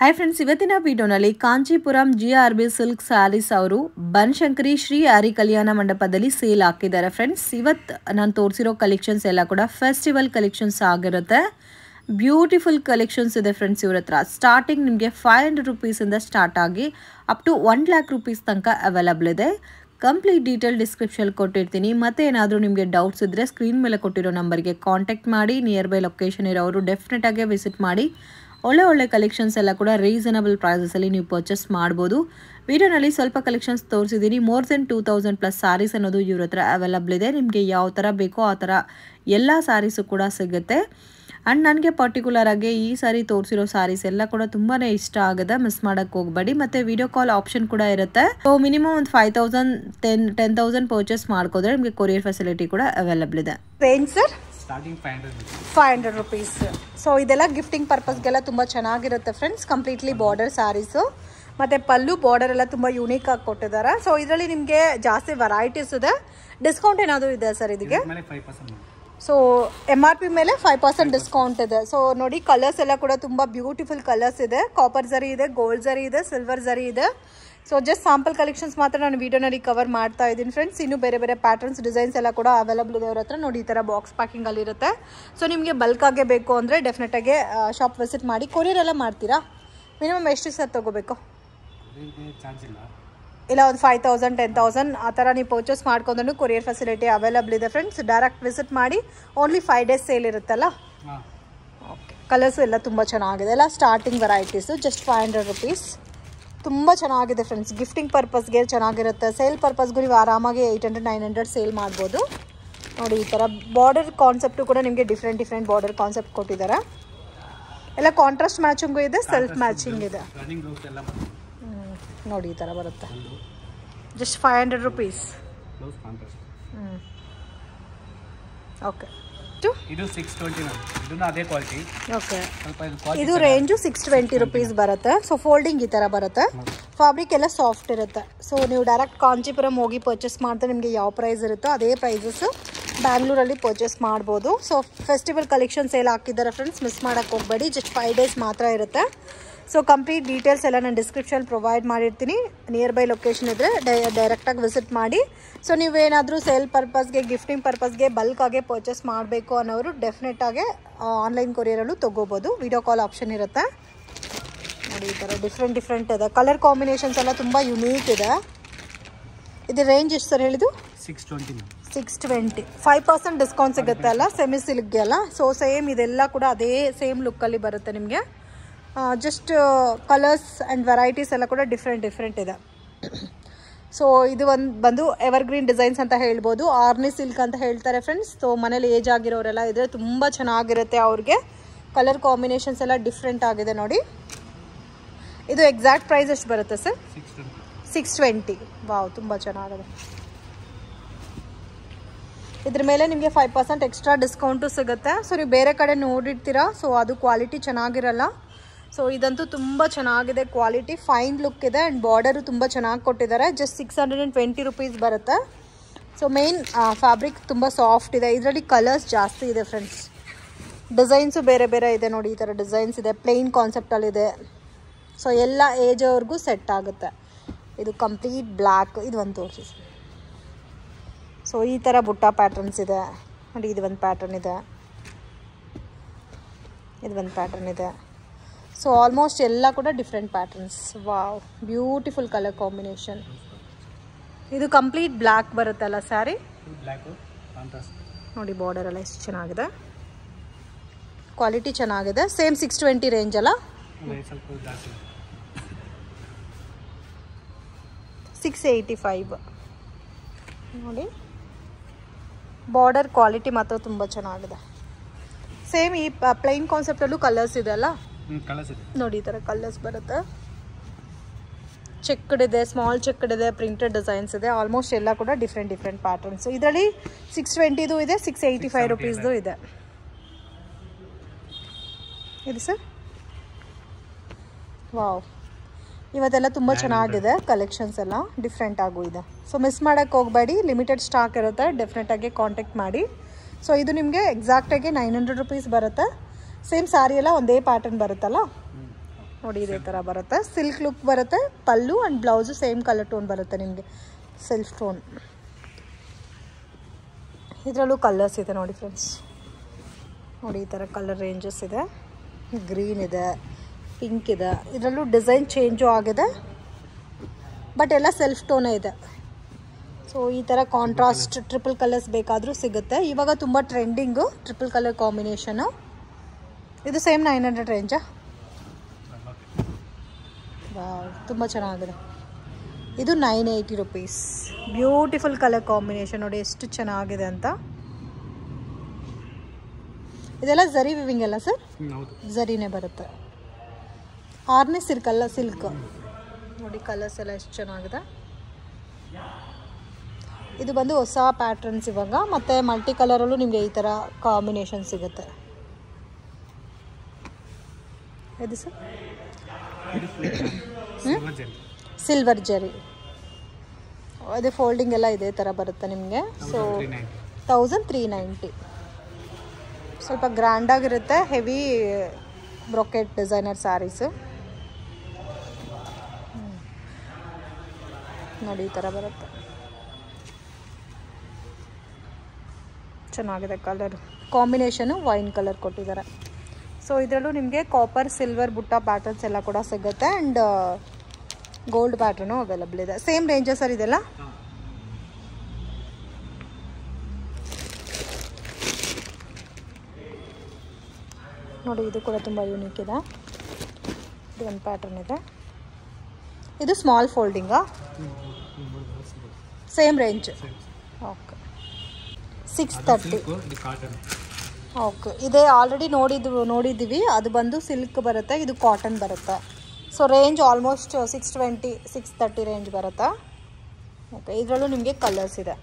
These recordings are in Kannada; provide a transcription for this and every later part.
ಹಾಯ್ ಫ್ರೆಂಡ್ಸ್, ಇವತ್ತಿನ ವಿಡಿಯೋನಲ್ಲಿ ಕಾಂಚೀಪುರಂ GRB ಸಿಲ್ಕ್ ಸ್ಯಾರೀಸ್ ಅವರು ಬನಶಂಕರಿ ಶ್ರೀ ಹರಿ ಕಲ್ಯಾಣ ಮಂಟಪದಲ್ಲಿ ಸೇಲ್ ಹಾಕಿದ್ದಾರೆ. ಫ್ರೆಂಡ್ಸ್, ಇವತ್ತು ನಾನು ತೋರಿಸಿರೋ ಕಲೆಕ್ಷನ್ಸ್ ಎಲ್ಲ ಕೂಡ ಫೆಸ್ಟಿವಲ್ ಕಲೆಕ್ಷನ್ಸ್ ಆಗಿರುತ್ತೆ. ಬ್ಯೂಟಿಫುಲ್ ಕಲೆಕ್ಷನ್ಸ್ ಇದೆ ಫ್ರೆಂಡ್ಸ್ ಇವ್ರ ಹತ್ರ. ಸ್ಟಾರ್ಟಿಂಗ್ ನಿಮಗೆ 500 ರೂಪೀಸಿಂದ ಸ್ಟಾರ್ಟ್ ಆಗಿ ಅಪ್ ಟು 1 lakh ರೂಪೀಸ್ ತನಕ ಅವೈಲಬಲ್ ಇದೆ. ಕಂಪ್ಲೀಟ್ ಡೀಟೇಲ್ ಡಿಸ್ಕ್ರಿಪ್ಷನ್ ಕೊಟ್ಟಿರ್ತೀನಿ. ಮತ್ತೆ ಏನಾದರೂ ನಿಮಗೆ ಡೌಟ್ಸ್ ಇದ್ದರೆ ಸ್ಕ್ರೀನ್ ಮೇಲೆ ಕೊಟ್ಟಿರೋ ನಂಬರ್ಗೆ ಕಾಂಟ್ಯಾಕ್ಟ್ ಮಾಡಿ. ನಿಯರ್ ಬೈ ಲೊಕೇಶನ್ ಇರೋರು ಡೆಫಿನೆಟ್ ಆಗಿ ವಿಸಿಟ್ ಮಾಡಿ. ಒಳ್ಳೆ ಕಲೆಕ್ಷನ್ಸ್ ಎಲ್ಲ ಕೂಡ ರೀಸನಬಲ್ ಪ್ರೈಸಸಲ್ಲಿ ನೀವು ಪರ್ಚೇಸ್ ಮಾಡ್ಬೋದು. ವಿಡಿಯೋನಲ್ಲಿ ಸ್ವಲ್ಪ ಕಲೆಕ್ಷನ್ಸ್ ತೋರಿಸಿದ್ದೀನಿ. ಮೋರ್ ದೆನ್ 2000+ ಸ್ಯಾರೀಸ್ ಅನ್ನೋದು ಇವ್ರ ಹತ್ರ ಅವೈಲಬಲ್ ಇದೆ. ನಿಮಗೆ ಯಾವ ಥರ ಬೇಕೋ ಆ ಥರ ಎಲ್ಲ ಸ್ಯಾರೀಸು ಕೂಡ ಸಿಗುತ್ತೆ. ಆ್ಯಂಡ್ ನನಗೆ ಪರ್ಟಿಕ್ಯುಲರ್ ಆಗಿ ಈ ಸಾರಿ ತೋರಿಸಿರೋ ಸ್ಯಾರೀಸ್ ಎಲ್ಲ ಕೂಡ ತುಂಬಾ ಇಷ್ಟ ಆಗಿದೆ. ಮಿಸ್ ಮಾಡೋಕ್ಕೆ ಹೋಗಬೇಡಿ. ಮತ್ತು ವಿಡಿಯೋ ಕಾಲ್ ಆಪ್ಷನ್ ಕೂಡ ಇರುತ್ತೆ. ಸೊ ಮಿನಿಮಮ್ ಒಂದು 5000 10,000 ಪರ್ಚೇಸ್ ಮಾಡ್ಕೋದ್ರೆ ನಿಮಗೆ ಕೊರಿಯರ್ ಫೆಸಿಲಿಟಿ ಕೂಡ ಅವೈಲಬಲ್ ಇದೆ. Range sir starting 500 rupees. So ಇದೆಲ್ಲ ಗಿಫ್ಟಿಂಗ್ ಪರ್ಪಸ್ಗೆಲ್ಲ ತುಂಬ ಚೆನ್ನಾಗಿರುತ್ತೆ ಫ್ರೆಂಡ್ಸ್. ಕಂಪ್ಲೀಟ್ಲಿ ಬಾರ್ಡರ್ ಸ್ಯಾರೀಸು ಮತ್ತು ಪಲ್ಲು ಬಾರ್ಡರ್ ಎಲ್ಲ ತುಂಬ ಯೂನಿಕ್ ಆಗಿ ಕೊಟ್ಟಿದ್ದಾರೆ. ಸೊ ಇದರಲ್ಲಿ ನಿಮಗೆ ಜಾಸ್ತಿ ವೆರೈಟೀಸ್ ಇದೆ. ಡಿಸ್ಕೌಂಟ್ ಏನಾದರೂ ಇದೆ ಸರ್ ಇದಕ್ಕೆ? ಸೊ MRP ಮೇಲೆ 5% ಡಿಸ್ಕೌಂಟ್ ಇದೆ. ಸೊ ನೋಡಿ, ಕಲರ್ಸ್ ಎಲ್ಲ ಕೂಡ ತುಂಬ ಬ್ಯೂಟಿಫುಲ್ ಕಲರ್ಸ್ ಇದೆ. ಕಾಪರ್ ಜರಿ ಇದೆ, ಗೋಲ್ಡ್ ಜರಿ ಇದೆ, ಸಿಲ್ವರ್ ಜರಿ ಇದೆ. ಸೊ ಜಸ್ಟ್ ಸ್ಯಾಂಪಲ್ ಕಲೆಕ್ಷನ್ಸ್ ಮಾತ್ರ ನಾನು ವಿಡಿಯೋನಲ್ಲಿ ಕವರ್ ಮಾಡ್ತಾ ಇದ್ದೀನಿ ಫ್ರೆಂಡ್ಸ್. ಇನ್ನೂ ಬೇರೆ ಬೇರೆ ಪ್ಯಾಟರ್ನ್ಸ್ ಡಿಸೈನ್ಸ್ ಎಲ್ಲ ಕೂಡ ಅವೈಲಬಲ್ ಇದೆ ಅವ್ರ ಹತ್ರ. ನೋಡಿ, ಈ ಥರ ಬಾಕ್ಸ್ ಪ್ಯಾಕಿಂಗಲ್ಲಿ ಇರುತ್ತೆ. ಸೊ ನಿಮಗೆ ಬಲ್ಕಾಗೆ ಬೇಕು ಅಂದರೆ ಡೆಫಿನೆಟಾಗಿ ಶಾಪ್ ವಿಸಿಟ್ ಮಾಡಿ. ಕೊರಿಯರ್ ಎಲ್ಲ ಮಾಡ್ತೀರಾ? ಮಿನಿಮಮ್ ಎಷ್ಟು ಸರ್ ತೊಗೋಬೇಕು? ಇಲ್ಲ, ಒಂದು 5000 10,000 ಆ ಥರ ನೀವು ಪರ್ಚೇಸ್ ಮಾಡ್ಕೊಂಡ್ರೂ ಕೊರಿಯರ್ ಫೆಸಿಲಿಟಿ ಅವೈಲಬಲ್ ಇದೆ ಫ್ರೆಂಡ್ಸ್. ಡೈರೆಕ್ಟ್ ವಿಸಿಟ್ ಮಾಡಿ. ಓನ್ಲಿ 5 days ಸೇಲ್ ಇರುತ್ತಲ್ಲ. ಓಕೆ, ಕಲರ್ಸು ಎಲ್ಲ ತುಂಬ ಚೆನ್ನಾಗಿದೆ. ಎಲ್ಲ ಸ್ಟಾರ್ಟಿಂಗ್ ವೆರೈಟೀಸು ಜಸ್ಟ್ 500 ರೂಪೀಸ್. ತುಂಬ ಚೆನ್ನಾಗಿದೆ ಫ್ರೆಂಡ್ಸ್. ಗಿಫ್ಟಿಂಗ್ ಪರ್ಪಸ್ಗೆ ಚೆನ್ನಾಗಿರುತ್ತೆ. ಸೇಲ್ ಪರ್ಪಸ್ಗೂ ನೀವು ಆರಾಮಾಗಿ 800-900 ಸೇಲ್ ಮಾಡ್ಬೋದು. ನೋಡಿ, ಈ ಥರ ಬಾರ್ಡರ್ ಕಾನ್ಸೆಪ್ಟು ಕೂಡ ನಿಮಗೆ ಡಿಫ್ರೆಂಟ್ ಬಾರ್ಡರ್ ಕಾನ್ಸೆಪ್ಟ್ ಕೊಟ್ಟಿದ್ದಾರೆ. ಎಲ್ಲ ಕಾಂಟ್ರಾಸ್ಟ್ ಮ್ಯಾಚಿಂಗು ಇದೆ, ಸೆಲ್ಫ್ ಮ್ಯಾಚಿಂಗ್ ಇದೆ. ನೋಡಿ, ಈ ಥರ ಬರುತ್ತೆ. Just 500 rupees. ಓಕೆ, ಇದು 620. ಇದನ್ನು ಅದೇ ಕ್ವಾಲಿಟಿ. ಓಕೆ, ಇದು ರೇಂಜು 620 ರೂಪೀಸ್ ಬರುತ್ತೆ. ಸೊ ಫೋಲ್ಡಿಂಗ್ ಈ ಥರ ಬರುತ್ತೆ. ಫ್ಯಾಬ್ರಿಕ್ ಎಲ್ಲ ಸಾಫ್ಟ್ ಇರುತ್ತೆ. ಸೊ ನೀವು ಡೈರೆಕ್ಟ್ ಕಾಂಚೀಪುರಂ ಹೋಗಿ ಪರ್ಚೇಸ್ ಮಾಡಿದ್ರೆ ನಿಮಗೆ ಯಾವ ಪ್ರೈಸ್ ಇರುತ್ತೋ ಅದೇ ಪ್ರೈಸಸ್ ಬ್ಯಾಂಗ್ಳೂರಲ್ಲಿ ಪರ್ಚೇಸ್ ಮಾಡ್ಬೋದು. ಸೊ ಫೆಸ್ಟಿವಲ್ ಕಲೆಕ್ಷನ್ಸ್ ಎಲ್ಲ ಹಾಕಿದ್ದಾರೆ ಫ್ರೆಂಡ್ಸ್. ಮಿಸ್ ಮಾಡೋಕ್ಕೆ ಹೋಗಬೇಡಿ. ಜಸ್ಟ್ 5 days ಮಾತ್ರ ಇರುತ್ತೆ. ಸೊ ಕಂಪ್ಲೀಟ್ ಡೀಟೇಲ್ಸ್ ಎಲ್ಲ ನಾನು ಡಿಸ್ಕ್ರಿಪ್ಷನ್ ಪ್ರೊವೈಡ್ ಮಾಡಿರ್ತೀನಿ. ನಿಯರ್ ಬೈ ಲೊಕೇಶನ್ ಇದ್ದರೆ ಡೈರೆಕ್ಟಾಗಿ ವಿಸಿಟ್ ಮಾಡಿ. ಸೊ ನೀವೇನಾದರೂ ಸೇಲ್ ಪರ್ಪಸ್ಗೆ, ಗಿಫ್ಟಿಂಗ್ ಪರ್ಪಸ್ಗೆ ಬಲ್ಕಾಗೆ ಪರ್ಚೇಸ್ ಮಾಡಬೇಕು ಅನ್ನೋರು ಡೆಫಿನೆಟಾಗಿ ಆನ್ಲೈನ್ ಕೊರಿಯರಲ್ಲೂ ತೊಗೋಬೋದು. ವಿಡಿಯೋ ಕಾಲ್ ಆಪ್ಷನ್ ಇರುತ್ತೆ. ನೋಡಿ, ಈ ಥರ ಡಿಫ್ರೆಂಟ್ ಇದೆ. ಕಲರ್ ಕಾಂಬಿನೇಷನ್ಸ್ ಎಲ್ಲ ತುಂಬ ಯುನೀಕ್ ಇದೆ. ಇದು ರೇಂಜ್ ಎಷ್ಟು ಸರ್ ಹೇಳಿದ್ದು? 620. 5% ಡಿಸ್ಕೌಂಟ್ ಸಿಗುತ್ತೆ ಅಲ್ಲ, ಸೆಮಿ ಸಿಲ್ಕ್ಗೆ ಅಲ್ಲ. ಸೊ ಸೇಮ್ ಇದೆಲ್ಲ ಕೂಡ ಅದೇ ಸೇಮ್ ಲುಕ್ಕಲ್ಲಿ ಬರುತ್ತೆ ನಿಮಗೆ. ಜಸ್ಟ್ ಕಲರ್ಸ್ ಆ್ಯಂಡ್ ವೆರೈಟೀಸ್ ಎಲ್ಲ ಕೂಡ ಡಿಫ್ರೆಂಟ್ ಇದೆ. ಸೊ ಇದು ಬಂದು ಎವರ್ಗ್ರೀನ್ ಡಿಸೈನ್ಸ್ ಅಂತ ಹೇಳ್ಬೋದು. ಆರ್ನಿ ಸಿಲ್ಕ್ ಅಂತ ಹೇಳ್ತಾರೆ ಫ್ರೆಂಡ್ಸ್. ಸೊ ಮನೇಲಿ ಏಜ್ ಆಗಿರೋರೆಲ್ಲ ಇದ್ರೆ ತುಂಬ ಚೆನ್ನಾಗಿರುತ್ತೆ ಅವ್ರಿಗೆ. ಕಲರ್ ಕಾಂಬಿನೇಷನ್ಸ್ ಎಲ್ಲ ಡಿಫ್ರೆಂಟ್ ಆಗಿದೆ ನೋಡಿ. ಇದು ಎಕ್ಸಾಕ್ಟ್ ಪ್ರೈಸ್ ಎಷ್ಟು ಬರುತ್ತೆ ಸರ್? 620. ವಾವ್, ತುಂಬ ಚೆನ್ನಾಗಿದೆ. ಇದ್ರ ಮೇಲೆ ನಿಮಗೆ 5% ಎಕ್ಸ್ಟ್ರಾ ಡಿಸ್ಕೌಂಟು ಸಿಗುತ್ತೆ. ಸೊ ನೀವು ಬೇರೆ ಕಡೆ ನೋಡಿರ್ತೀರಾ, ಸೊ ಅದು ಕ್ವಾಲಿಟಿ ಚೆನ್ನಾಗಿರಲ್ಲ. ಸೊ ಇದಂತೂ ತುಂಬ ಚೆನ್ನಾಗಿದೆ. ಕ್ವಾಲಿಟಿ ಫೈನ್ ಲುಕ್ ಇದೆ. ಆ್ಯಂಡ್ ಬಾರ್ಡರು ತುಂಬ ಚೆನ್ನಾಗಿ ಕೊಟ್ಟಿದ್ದಾರೆ. ಜಸ್ಟ್ 620 ರೂಪೀಸ್ ಬರುತ್ತೆ. ಸೊ ಮೇನ್ ಫ್ಯಾಬ್ರಿಕ್ ತುಂಬ ಸಾಫ್ಟ್ ಇದೆ. ಇದರಲ್ಲಿ ಕಲರ್ಸ್ ಜಾಸ್ತಿ ಇದೆ ಫ್ರೆಂಡ್ಸ್. ಡಿಸೈನ್ಸು ಬೇರೆ ಇದೆ ನೋಡಿ. ಈ ಥರ ಡಿಸೈನ್ಸ್ ಇದೆ. ಪ್ಲೇನ್ ಕಾನ್ಸೆಪ್ಟಲ್ಲಿದೆ. ಸೊ ಎಲ್ಲ ಏಜ್ ಅವ್ರಿಗೂ ಸೆಟ್ ಆಗುತ್ತೆ. ಇದು ಕಂಪ್ಲೀಟ್ ಬ್ಲ್ಯಾಕ್. ಇದು ಒಂದು ತೋರಿಸಿ. ಸೊ ಈ ಥರ ಬುಟ್ಟ ಪ್ಯಾಟರ್ನ್ಸ್ ಇದೆ ನೋಡಿ. ಇದು ಒಂದು ಪ್ಯಾಟರ್ನ್ ಇದೆ, ಇದು ಒಂದು ಪ್ಯಾಟರ್ನ್ ಇದೆ. ಸೊ ಆಲ್ಮೋಸ್ಟ್ ಎಲ್ಲ ಕೂಡ different patterns. Wow, beautiful colour combination. ಇದು ಕಂಪ್ಲೀಟ್ ಬ್ಲ್ಯಾಕ್ ಬರುತ್ತಲ್ಲ ಸ್ಯಾರಿ. ನೋಡಿ, ಬಾರ್ಡರ್ ಎಲ್ಲ ಎಷ್ಟು ಚೆನ್ನಾಗಿದೆ. ಕ್ವಾಲಿಟಿ ಚೆನ್ನಾಗಿದೆ. ಸೇಮ್ 620 ರೇಂಜ್ ಅಲ್ಲ. 685 ನೋಡಿ. ಬಾರ್ಡರ್ ಕ್ವಾಲಿಟಿ ಮಾತ್ರ ತುಂಬ ಚೆನ್ನಾಗಿದೆ. ಸೇಮ್ ಈ ಪ್ಲೈನ್ ಕಾನ್ಸೆಪ್ಟಲ್ಲೂ ಕಲರ್ಸ್ ಇದೆ ಅಲ್ಲ. ನೋಡಿ, ಈ ಥರ ಕಲರ್ಸ್ ಬರುತ್ತೆ. ಚೆಕ್ಡ್ ಇದೆ, ಸ್ಮಾಲ್ ಚೆಕ್ಡ್ ಇದೆ, ಪ್ರಿಂಟೆಡ್ ಡಿಸೈನ್ಸ್ ಇದೆ. ಆಲ್ಮೋಸ್ಟ್ ಎಲ್ಲ ಕೂಡ ಡಿಫ್ರೆಂಟ್ ಪ್ಯಾಟರ್ನ್ಸ್. ಇದರಲ್ಲಿ 620 ಇದೆ, 685 ರೂಪೀಸ್ದು ಇದೆ. ಇದು ಸರ್. ವಾವ್, ಇವತ್ತೆಲ್ಲ ತುಂಬ ಚೆನ್ನಾಗಿದೆ ಕಲೆಕ್ಷನ್ಸ್ ಎಲ್ಲ. ಡಿಫ್ರೆಂಟ್ ಆಗು ಇದೆ. ಸೊ ಮಿಸ್ ಮಾಡೋಕ್ಕೆ ಹೋಗಬೇಡಿ. ಲಿಮಿಟೆಡ್ ಸ್ಟಾಕ್ ಇರುತ್ತೆ. ಡೆಫಿನೆಟಾಗಿ ಕಾಂಟ್ಯಾಕ್ಟ್ ಮಾಡಿ. ಸೊ ಇದು ನಿಮಗೆ ಎಕ್ಸಾಕ್ಟಾಗಿ 900 ರೂಪೀಸ್ ಬರುತ್ತೆ. ಸೇಮ್ ಸಾರಿ ಎಲ್ಲ ಒಂದೇ ಪ್ಯಾಟರ್ನ್ ಬರುತ್ತಲ್ಲ. ನೋಡಿ ಇದೇ ಥರ ಬರುತ್ತೆ. ಸಿಲ್ಕ್ ಲುಕ್ ಬರುತ್ತೆ. Pallu and blouse same colour tone ಬರುತ್ತೆ ನಿಮಗೆ, ಸೆಲ್ಫ್ ಟೋನ್. ಇದರಲ್ಲೂ ಕಲರ್ಸ್ ಇದೆ ನೋಡಿ ಫ್ರೆಂಡ್ಸ್. ನೋಡಿ ಈ ಥರ ಕಲರ್ ರೇಂಜಸ್ ಇದೆ. ಗ್ರೀನ್ ಇದೆ, ಪಿಂಕ್ ಇದೆ. ಇದರಲ್ಲೂ ಡಿಸೈನ್ ಚೇಂಜು ಆಗಿದೆ, ಬಟ್ ಎಲ್ಲ ಸೆಲ್ಫ್ ಟೋನೇ ಇದೆ. ಸೊ ಈ ಥರ ಕಾಂಟ್ರಾಸ್ಟ್ ಟ್ರಿಪಲ್ ಕಲರ್ಸ್ ಬೇಕಾದರೂ ಸಿಗುತ್ತೆ. ಇವಾಗ ತುಂಬ ಟ್ರೆಂಡಿಂಗು ಟ್ರಿಪಲ್ ಕಲರ್ ಕಾಂಬಿನೇಷನು. ಇದು ಸೇಮ್ 900 ರೇಂಜಾ? ತುಂಬ ಚೆನ್ನಾಗಿದೆ. ಇದು 980 ರುಪೀಸ್. ಬ್ಯೂಟಿಫುಲ್ ಕಲರ್ ಕಾಂಬಿನೇಷನ್ ನೋಡಿ ಎಷ್ಟು ಚೆನ್ನಾಗಿದೆ ಅಂತ. ಇದೆಲ್ಲ ಝರಿ ವಿವಿಂಗ್ ಅಲ್ಲ ಸರ್? ಝರಿನೇ ಬರುತ್ತೆ. ಆರ್ನೇ ಸಿಲ್ಕಲ್ಲ, ಸಿಲ್ಕ್. ನೋಡಿ ಕಲರ್ಸ್ ಎಲ್ಲ ಎಷ್ಟು ಚೆನ್ನಾಗಿದೆ. ಇದು ಬಂದು ಹೊಸ ಪ್ಯಾಟ್ರನ್ಸ್ ಇವಾಗ, ಮತ್ತು ಮಲ್ಟಿ ಕಲರಲ್ಲೂ ನಿಮಗೆ ಈ ಥರ ಕಾಂಬಿನೇಷನ್ ಸಿಗುತ್ತೆ. ಇದು ಸರ್ ಸಿಲ್ವರ್ ಜರಿ. ಅದೇ ಫೋಲ್ಡಿಂಗ್ ಎಲ್ಲ ಇದೇ ಥರ ಬರುತ್ತೆ ನಿಮಗೆ. ಸೊ 1390. ಸ್ವಲ್ಪ ಗ್ರ್ಯಾಂಡಾಗಿರುತ್ತೆ. ಹೆವಿ ಬ್ರೊಕೆಟ್ ಡಿಸೈನರ್ ಸ್ಯಾರೀಸು ನೋಡಿ ಈ ಥರ ಬರುತ್ತೆ. ಚೆನ್ನಾಗಿದೆ ಕಲರ್ ಕಾಂಬಿನೇಷನು. ವೈನ್ ಕಲರ್ ಕೊಟ್ಟಿದ್ದಾರೆ. ಸೊ ಇದರಲ್ಲೂ ನಿಮಗೆ ಕಾಪರ್ ಸಿಲ್ವರ್ ಬುಟ್ಟ ಪ್ಯಾಟರ್ನ್ಸ್ ಎಲ್ಲ ಕೂಡ ಸಿಗುತ್ತೆ. ಆ್ಯಂಡ್ ಗೋಲ್ಡ್ ಪ್ಯಾಟರ್ನು ಅವೈಲಬಲ್ ಇದೆ. ಸೇಮ್ ರೇಂಜಾ ಸರ್ ಇದೆಲ್ಲ? ನೋಡಿ ಇದು ಕೂಡ ತುಂಬ ಯೂನಿಕ್ ಇದೆ. ಇದು ಒಂದು ಪ್ಯಾಟರ್ನ್ ಇದೆ. ಇದು ಸ್ಮಾಲ್ ಫೋಲ್ಡಿಂಗಾ? Same range. ಓಕೆ 630. ಓಕೆ ಇದೇ ಆಲ್ರೆಡಿ ನೋಡಿದ್ದೀವಿ. ಅದು ಬಂದು ಸಿಲ್ಕ್ ಬರುತ್ತೆ, ಇದು ಕಾಟನ್ ಬರುತ್ತೆ. ಸೊ ರೇಂಜ್ ಆಲ್ಮೋಸ್ಟ್ 620 630 ರೇಂಜ್ ಬರುತ್ತೆ. ಓಕೆ ಇದರಲ್ಲೂ ನಿಮಗೆ ಕಲರ್ಸ್ ಇದೆ.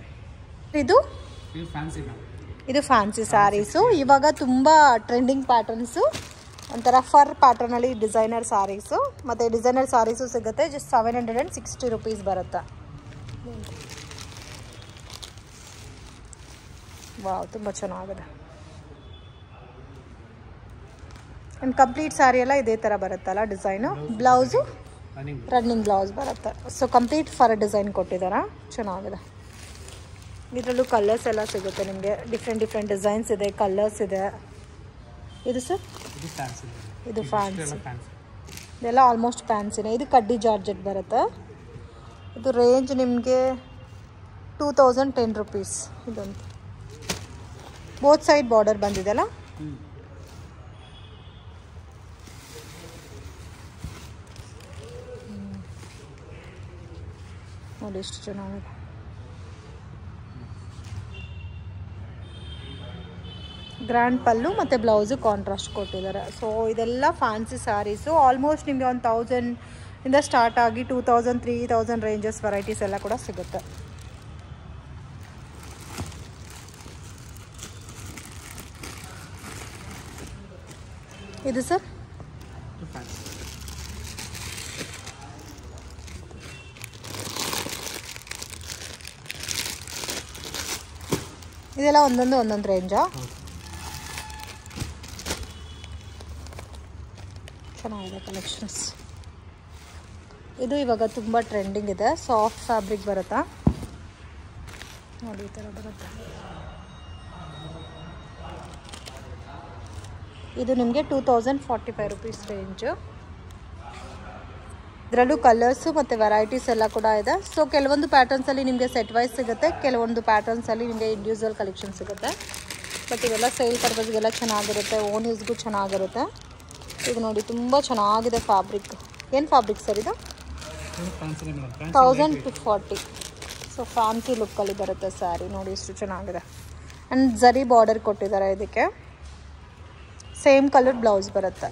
ಇದು ಫ್ಯಾನ್ಸಿ ಸ್ಯಾರೀಸು. ಇವಾಗ ತುಂಬ ಟ್ರೆಂಡಿಂಗ್ ಪ್ಯಾಟರ್ನ್ಸು, ಒಂಥರ ಫರ್ ಪ್ಯಾಟರ್ನಲ್ಲಿ ಡಿಸೈನರ್ ಸ್ಯಾರೀಸು. ಮತ್ತು ಡಿಸೈನರ್ ಸ್ಯಾರೀಸು ಸಿಗುತ್ತೆ. ಜಸ್ಟ್ 760 ರುಪೀಸ್ ಬರುತ್ತೆ. ವಾವ್ ತುಂಬ ಚೆನ್ನಾಗಿದೆ. ಆ್ಯಂಡ್ ಕಂಪ್ಲೀಟ್ ಸ್ಯಾರಿ ಎಲ್ಲ ಇದೇ ಥರ ಬರುತ್ತಲ್ಲ ಡಿಸೈನು. ಬ್ಲೌಸು ರನ್ನಿಂಗ್ ಬ್ಲೌಸ್ ಬರುತ್ತೆ. ಸೊ ಕಂಪ್ಲೀಟ್ ಫರ್ ಡಿಸೈನ್ ಕೊಟ್ಟಿದ್ದಾರೆ. ಚೆನ್ನಾಗಿದೆ. ಇದರಲ್ಲೂ ಕಲರ್ಸ್ ಎಲ್ಲ ಸಿಗುತ್ತೆ ನಿಮಗೆ. ಡಿಫ್ರೆಂಟ್ ಡಿಸೈನ್ಸ್ ಇದೆ, ಕಲರ್ಸ್ ಇದೆ. ಇದು ಸರ್ ಇದು ಫ್ಯಾನ್ಸಿ. ಇದೆಲ್ಲ ಆಲ್ಮೋಸ್ಟ್ ಫ್ಯಾನ್ಸಿನೇ. ಇದು ಕಡ್ಡಿ ಜಾರ್ಜೆಟ್ ಬರುತ್ತೆ. ಇದು ರೇಂಜ್ ನಿಮಗೆ 2010 ರುಪೀಸ್. ಇದೊಂದು ಬೋತ್ ಸೈಡ್ ಬಾರ್ಡರ್ ಬಂದಿದೆಲ್ಲ. ನೋಡಿ ಎಷ್ಟು ಚೆನ್ನಾಗಿದೆ. ಗ್ರ್ಯಾಂಡ್ ಪಲ್ಲು ಮತ್ತು ಬ್ಲೌಸು ಕಾಂಟ್ರಾಸ್ಟ್ ಕೊಟ್ಟಿದ್ದಾರೆ. ಸೊ ಇದೆಲ್ಲ ಫ್ಯಾನ್ಸಿ ಸ್ಯಾರೀಸು. ಆಲ್ಮೋಸ್ಟ್ ನಿಮಗೆ ಒಂದು 1000 ಇಂದ ಸ್ಟಾರ್ಟ್ ಆಗಿ 2000 3000 ರೇಂಜಸ್ ವೆರೈಟೀಸ್ ಎಲ್ಲ ಕೂಡ ಸಿಗುತ್ತೆ. ಇದು ಸರ್ ಇದೆಲ್ಲ ಒಂದೊಂದು ರೇಂಜಾ? ಚೆನ್ನಾಗಿದೆ ಕಲೆಕ್ಷನ್ಸ್. ಇದು ಇವಾಗ ತುಂಬ ಟ್ರೆಂಡಿಂಗ್ ಇದೆ. ಸಾಫ್ಟ್ ಫ್ಯಾಬ್ರಿಕ್ ಬರುತ್ತಾ ನೋಡಿ ಈ ಥರ ಬರುತ್ತೆ. ಇದು ನಿಮಗೆ 2045 ರುಪೀಸ್ ರೇಂಜು. ಇದರಲ್ಲೂ ಕಲರ್ಸು ಮತ್ತು ವೆರೈಟೀಸ್ ಎಲ್ಲ ಕೂಡ ಇದೆ. ಸೊ ಕೆಲವೊಂದು ಪ್ಯಾಟರ್ನ್ಸಲ್ಲಿ ನಿಮಗೆ ಸೆಟ್ ವೈಸ್ ಸಿಗುತ್ತೆ, ಕೆಲವೊಂದು ಪ್ಯಾಟರ್ನ್ಸಲ್ಲಿ ನಿಮಗೆ ಇಂಡಿವಿಜುವಲ್ ಕಲೆಕ್ಷನ್ ಸಿಗುತ್ತೆ. ಬಟ್ ಇವೆಲ್ಲ ಸೇಲ್ ಪರ್ಪಸ್ಗೆಲ್ಲ ಚೆನ್ನಾಗಿರುತ್ತೆ, ಓನ್ ಯೂಸ್ಗೂ ಚೆನ್ನಾಗಿರುತ್ತೆ. ಇದು ನೋಡಿ ತುಂಬ ಚೆನ್ನಾಗಿದೆ ಫ್ಯಾಬ್ರಿಕ್. ಏನು ಫ್ಯಾಬ್ರಿಕ್ ಸರ್ ಇದು? 1240. ಸೊ ಫ್ಯಾನ್ಸಿ ಲುಕ್ಕಲ್ಲಿ ಬರುತ್ತೆ ಸ್ಯಾರಿ. ನೋಡಿ ಎಷ್ಟು ಚೆನ್ನಾಗಿದೆ. ಆ್ಯಂಡ್ ಝರಿ ಬಾರ್ಡರ್ ಕೊಟ್ಟಿದ್ದಾರೆ ಇದಕ್ಕೆ. ಸೇಮ್ ಕಲರ್ ಬ್ಲೌಸ್ ಬರುತ್ತೆ.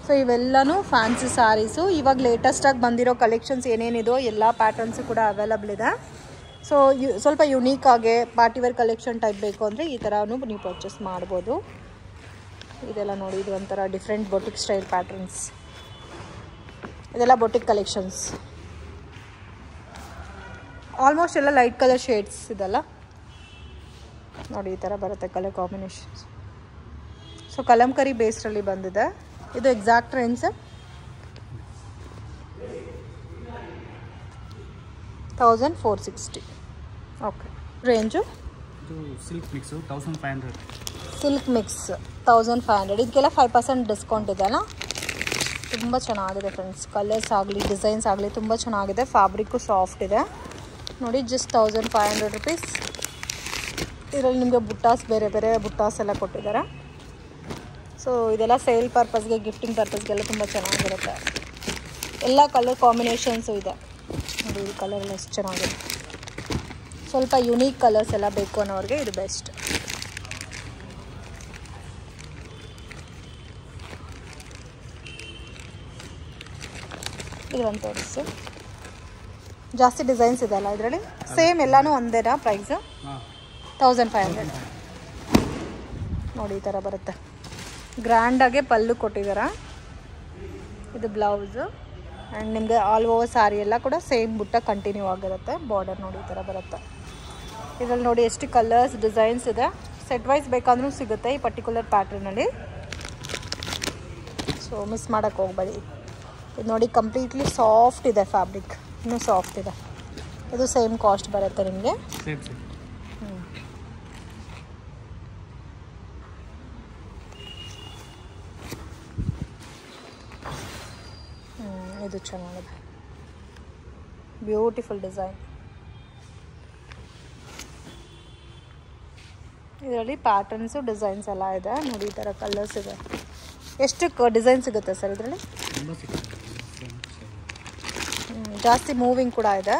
ಸೊ ಇವೆಲ್ಲನೂ ಫ್ಯಾನ್ಸಿ ಸ್ಯಾರೀಸು. ಇವಾಗ ಲೇಟೆಸ್ಟಾಗಿ ಬಂದಿರೋ ಕಲೆಕ್ಷನ್ಸ್ ಏನೇನಿದೋ ಎಲ್ಲ ಪ್ಯಾಟರ್ನ್ಸು ಕೂಡ ಅವೈಲಬಲ್ ಇದೆ. ಸೊ ಸ್ವಲ್ಪ ಯುನೀಕಾಗಿ ಪಾರ್ಟಿವೇರ್ ಕಲೆಕ್ಷನ್ ಟೈಪ್ ಬೇಕು ಅಂದರೆ ಈ ಥರನೂ ನೀವು ಪರ್ಚೇಸ್ ಮಾಡ್ಬೋದು. ಇದೆಲ್ಲ ನೋಡಿ, ಇದು ಒಂಥರ ಡಿಫ್ರೆಂಟ್ ಬೊಟಿಕ್ ಸ್ಟೈಲ್ ಪ್ಯಾಟರ್ನ್ಸ್. ಇದೆಲ್ಲ ಬೊಟಿಕ್ ಕಲೆಕ್ಷನ್ಸ್. ಆಲ್ಮೋಸ್ಟ್ ಎಲ್ಲ ಲೈಟ್ ಕಲರ್ ಶೇಡ್ಸ್ ಇದೆಲ್ಲ ನೋಡಿ ಈ ಥರ ಬರುತ್ತೆ ಕಲರ್ ಕಾಂಬಿನೇಷನ್ಸ್. ಸೊ ಕಲಂಕರಿ ಬೇಸ್ರಲ್ಲಿ ಬಂದಿದೆ. ಇದು exact range sir 1460. Okay. Range ಇದು ಸಿಲ್ಕ್ ಮಿಕ್ಸು 1500. Silk mix 1500. ಇದಕ್ಕೆಲ್ಲ 5% ಡಿಸ್ಕೌಂಟ್ ಇದೆ ಅಲ್ಲ. ತುಂಬ ಚೆನ್ನಾಗಿದೆ ಫ್ರೆಂಡ್ಸ್. ಕಲರ್ಸ್ ಆಗಲಿ ಡಿಸೈನ್ಸ್ ಆಗಲಿ ತುಂಬ ಚೆನ್ನಾಗಿದೆ. ಫ್ಯಾಬ್ರಿಕ್ಕು ಸಾಫ್ಟ್ ಇದೆ ನೋಡಿ. Just 1500 rupees. ಇದರಲ್ಲಿ ನಿಮಗೆ ಬುಟ್ಟಾಸ್ ಬೇರೆ ಬೇರೆ ಬುಟ್ಟಾಸ್ ಎಲ್ಲ ಕೊಟ್ಟಿದ್ದಾರೆ. ಸೊ ಇದೆಲ್ಲ ಸೇಲ್ ಪರ್ಪಸ್ಗೆ ಗಿಫ್ಟಿಂಗ್ ಪರ್ಪಸ್ಗೆಲ್ಲ ತುಂಬ ಚೆನ್ನಾಗಿರುತ್ತೆ. ಎಲ್ಲ ಕಲರ್ ಕಾಂಬಿನೇಷನ್ಸು ಇದೆ ನೋಡಿ. ಈ ಕಲರ್ ಎಲ್ಲ ಎಷ್ಟು ಚೆನ್ನಾಗಿದೆ. ಸ್ವಲ್ಪ ಯುನೀಕ್ ಕಲರ್ಸ್ ಎಲ್ಲ ಬೇಕು ಅನ್ನೋರಿಗೆ ಇದು ಬೆಸ್ಟ್. ಇದೊಂದು ತೋರಿಸು. ಜಾಸ್ತಿ ಡಿಸೈನ್ಸ್ ಇದೆ ಅಲ್ಲ ಇದರಲ್ಲಿ. ಸೇಮ್ ಎಲ್ಲನೂ ಒಂದೇನಾ ಪ್ರೈಸು? 1500 ನೋಡಿ. ಈ ಥರ ಬರುತ್ತೆ. ಗ್ರ್ಯಾಂಡಾಗೆ ಪಲ್ಲು ಕೊಟ್ಟಿದ್ದಾರೆ. ಇದು ಬ್ಲೌಸು ಆ್ಯಂಡ್ ನಿಮಗೆ ಆಲ್ ಓವರ್ ಸ್ಯಾರಿ ಎಲ್ಲ ಕೂಡ ಸೇಮ್ ಬುಟ್ಟ ಕಂಟಿನ್ಯೂ ಆಗಿರುತ್ತೆ. ಬಾರ್ಡರ್ ನೋಡಿ ಈ ಥರ ಬರುತ್ತೆ. ಇದರಲ್ಲಿ ನೋಡಿ ಎಷ್ಟು ಕಲರ್ಸ್ ಡಿಸೈನ್ಸ್ ಇದೆ. ಸೆಟ್ ವೈಸ್ ಬೇಕಾದ್ರೂ ಸಿಗುತ್ತೆ ಈ ಪರ್ಟಿಕ್ಯುಲರ್ ಪ್ಯಾಟ್ರನಲ್ಲಿ. ಸೊ ಮಿಸ್ ಮಾಡೋಕ್ಕೆ ಹೋಗ್ಬೇಡಿ. ಇದು ನೋಡಿ ಕಂಪ್ಲೀಟ್ಲಿ ಸಾಫ್ಟ್ ಇದೆ ಫ್ಯಾಬ್ರಿಕ್. ಇನ್ನೂ ಸಾಫ್ಟ್ ಇದೆ. ಇದು ಸೇಮ್ ಕಾಸ್ಟ್ ಬರುತ್ತೆ ನಿಮಗೆ. ಇದು ಚೆನ್ನಾಗಿದೆ. Beautiful design. ಇದರಲ್ಲಿ ಪ್ಯಾಟರ್ನ್ಸು ಡಿಸೈನ್ಸ್ ಎಲ್ಲ ಇದೆ ನೋಡಿ. ಈ ಥರ ಕಲರ್ಸ್ ಇದೆ. ಎಷ್ಟು ಡಿಸೈನ್ ಸಿಗುತ್ತೆ ಸರ್ ಇದರಲ್ಲಿ? ಜಾಸ್ತಿ ಮೂವಿಂಗ್ ಕೂಡ ಇದೆ.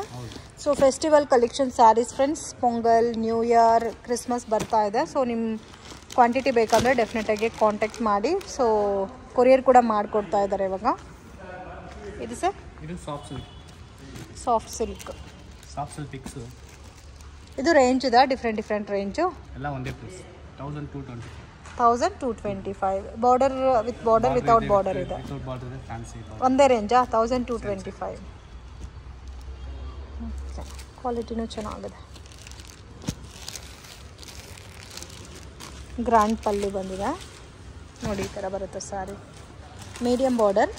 So festival collection sarees friends. Pongal, new year, Christmas ಬರ್ತಾ ಇದೆ. ಸೊ ನಿಮ್ಮ ಕ್ವಾಂಟಿಟಿ ಬೇಕಂದರೆ ಡೆಫಿನೆಟಾಗಿ ಕಾಂಟ್ಯಾಕ್ಟ್ ಮಾಡಿ. ಸೊ ಕೊರಿಯರ್ ಕೂಡ ಮಾಡಿಕೊಡ್ತಾ ಇದ್ದಾರೆ ಇವಾಗ. ಇದು ಸರ್ ಇದು soft silk. Soft silk. Soft silk pics. ಇದು ರೇಂಜ್ ಇದೆ ಡಿಫ್ರೆಂಟ್ ರೇಂಜು. ಎಲ್ಲ ಒಂದೇ price 1225. 1225. Border with border without border ಇದೆ. ಒಂದೇ ರೇಂಜಾ? 1225. ಕ್ವಾಲಿಟಿನೂ ಚೆನ್ನಾಗಿದೆ. ಗ್ರ್ಯಾಂಡ್ ಪಲ್ಲು ಬಂದಿದೆ ನೋಡಿ. ಈ ಥರ ಬರುತ್ತೆ sari. Medium border,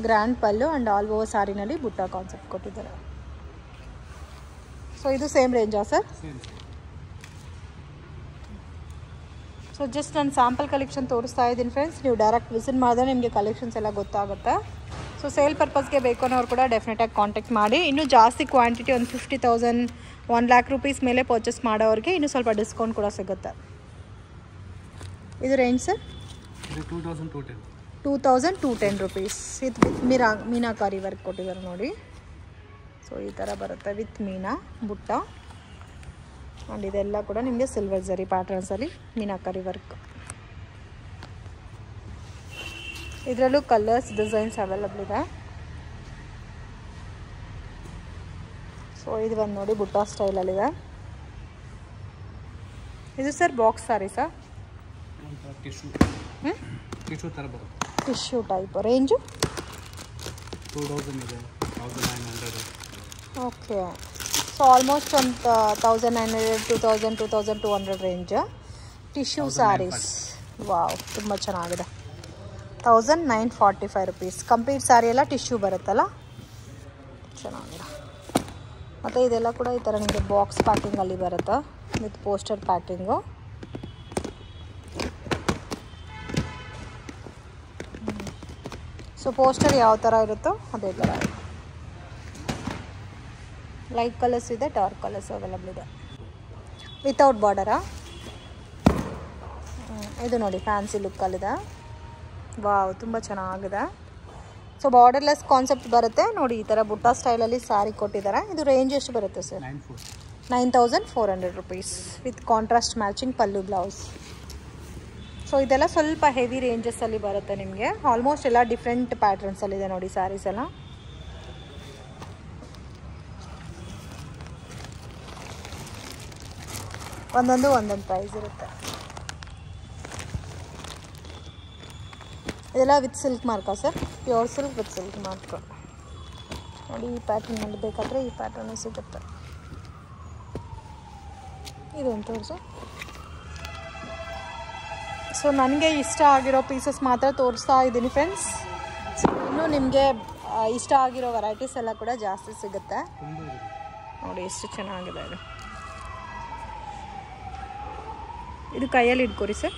grand pallu and all over ಸ್ಯಾರಿನಲ್ಲಿ ಬುಟ್ಟ ಕಾನ್ಸೆಪ್ಟ್ ಕೊಟ್ಟಿದ್ದಾರೆ. ಸೊ ಇದು ಸೇಮ್ ರೇಂಜಾ ಸರ್? ಸೊ ಜಸ್ಟ್ ನಾನು ಸ್ಯಾಂಪಲ್ ಕಲೆಕ್ಷನ್ ತೋರಿಸ್ತಾ ಇದ್ದೀನಿ ಫ್ರೆಂಡ್ಸ್. ನೀವು ಡೈರೆಕ್ಟ್ ವಿಸಿಟ್ ಮಾಡಿದ್ರೆ ನಿಮಗೆ ಕಲೆಕ್ಷನ್ಸ್ ಎಲ್ಲ ಗೊತ್ತಾಗುತ್ತೆ. ಸೊ ಸೇಲ್ ಪರ್ಪಸ್ಗೆ ಬೇಕು ಅನ್ನೋರು ಕೂಡ ಡೆಫಿನೆಟಾಗಿ ಕಾಂಟ್ಯಾಕ್ಟ್ ಮಾಡಿ. ಇನ್ನೂ ಜಾಸ್ತಿ ಕ್ವಾಂಟಿಟಿ ಒಂದು 50,000 1 lakh rupees ಮೇಲೆ ಪರ್ಚೇಸ್ ಮಾಡೋರಿಗೆ ಇನ್ನೂ ಸ್ವಲ್ಪ ಡಿಸ್ಕೌಂಟ್ ಕೂಡ ಸಿಗುತ್ತೆ. ಇದು ರೇಂಜ್ ಸರ್? 2210 ರುಪೀಸ್. ಇದು ಮೀನಾಕಾರಿ ವರ್ಕ್ ಕೊಟ್ಟಿದ್ದಾರೆ ನೋಡಿ. ಸೊ ಈ ಥರ ಬರುತ್ತೆ ವಿತ್ ಮೀನಾ ಬುಟ್ಟ. ಆ್ಯಂಡ್ ಇದೆಲ್ಲ ಕೂಡ ನಿಮಗೆ ಸಿಲ್ವರ್ ಜರಿ ಪ್ಯಾಟರ್ನ್ಸಲ್ಲಿ ಮೀನಾಕಾರಿ ವರ್ಕ್. ಇದರಲ್ಲೂ ಕಲರ್ಸ್ ಡಿಸೈನ್ಸ್ ಅವೈಲಬಲ್ ಇದೆ. ಸೊ ಇದು ಬಂದು ನೋಡಿ ಬುಟ್ಟ ಸ್ಟೈಲಲ್ಲಿದೆ. ಇದು sir box sari sir? Tissue ಥರ ಬರುತ್ತೆ. Tissue type. ರೇಂಜು 2000 ಇದೆ, 1900. ಓಕೆ. ಸೊ ಆಲ್ಮೋಸ್ಟ್ ಒಂದು 1900, 2000, 2200 ರೇಂಜ್. ಟಿಶ್ಯೂ ಸ್ಯಾರೀಸ್. ವಾವ್, ತುಂಬ ಚೆನ್ನಾಗಿದೆ. 1945 ರುಪೀಸ್. ಕಂಪ್ಲೀಟ್ ಸ್ಯಾರಿ ಎಲ್ಲ ಟಿಶ್ಯೂ ಬರುತ್ತಲ್ಲ, ಚೆನ್ನಾಗಿದೆ. ಮತ್ತು ಇದೆಲ್ಲ ಕೂಡ ಈ ಥರ ನಿಮಗೆ ಬಾಕ್ಸ್ ಪ್ಯಾಕಿಂಗಲ್ಲಿ ಬರುತ್ತೆ with poster packing. So poster ಯಾವ ಥರ ಇರುತ್ತೋ ಅದೇ ಥರ ಇದೆ. ಲೈಟ್ ಕಲರ್ಸ್ ಇದೆ, ಡಾರ್ಕ್ ಕಲರ್ಸ್ ಅವೈಲಬಲ್ ಇದೆ. ವಿತೌಟ್ ಬಾರ್ಡರಾ? ಇದು ನೋಡಿ ಫ್ಯಾನ್ಸಿ ಲುಕ್ಕಲ್ಲಿದೆ. ವಾವ್, ತುಂಬ ಚೆನ್ನಾಗಿದೆ. ಸೊ ಬಾರ್ಡರ್ಲೆಸ್ ಕಾನ್ಸೆಪ್ಟ್ ಬರುತ್ತೆ ನೋಡಿ. ಈ ಥರ ಬುಟ್ಟ ಸ್ಟೈಲಲ್ಲಿ ಸ್ಯಾರಿ ಕೊಟ್ಟಿದ್ದಾರೆ. ಇದು ರೇಂಜ್ ಎಷ್ಟು ಬರುತ್ತೆ sir? 9400 rupees with contrast matching pallu blouse. So ಇದೆಲ್ಲ ಸ್ವಲ್ಪ ಹೆವಿ ರೇಂಜಸ್ಸಲ್ಲಿ ಬರುತ್ತೆ ನಿಮಗೆ. ಆಲ್ಮೋಸ್ಟ್ ಎಲ್ಲ ಡಿಫ್ರೆಂಟ್ ಪ್ಯಾಟ್ರನ್ಸಲ್ಲಿದೆ ನೋಡಿ ಸ್ಯಾರೀಸ್ ಎಲ್ಲ. ಒಂದೊಂದು ಪ್ರೈಸ್ ಇರುತ್ತೆ. ಇದೆಲ್ಲ ವಿತ್ ಸಿಲ್ಕ್ ಮಾರ್ಕಾ sir? Pure silk with silk mark ನೋಡಿ. ಈ ಪ್ಯಾಟರ್ನಲ್ಲಿ ಬೇಕಾದರೆ ಈ ಪ್ಯಾಟರ್ನು ಸಿಗುತ್ತೆ. ಇದೊಂದು ತೋರಿಸು. ಸೊ ಸೊ ನನಗೆ ಇಷ್ಟ ಆಗಿರೋ ಪೀಸಸ್ ಮಾತ್ರ ತೋರಿಸ್ತಾ ಇದ್ದೀನಿ ಫ್ರೆಂಡ್ಸ್. ಸೊ ಇನ್ನೂ ನಿಮಗೆ ಇಷ್ಟ ಆಗಿರೋ ವೆರೈಟೀಸ್ ಎಲ್ಲ ಕೂಡ ಜಾಸ್ತಿ ಸಿಗುತ್ತೆ. ನೋಡಿ ಎಷ್ಟು ಚೆನ್ನಾಗಿದೆ ಇದು. ಇದು ಕೈಯಲ್ಲಿ ಇಟ್ಕೊರಿ ಸರ್.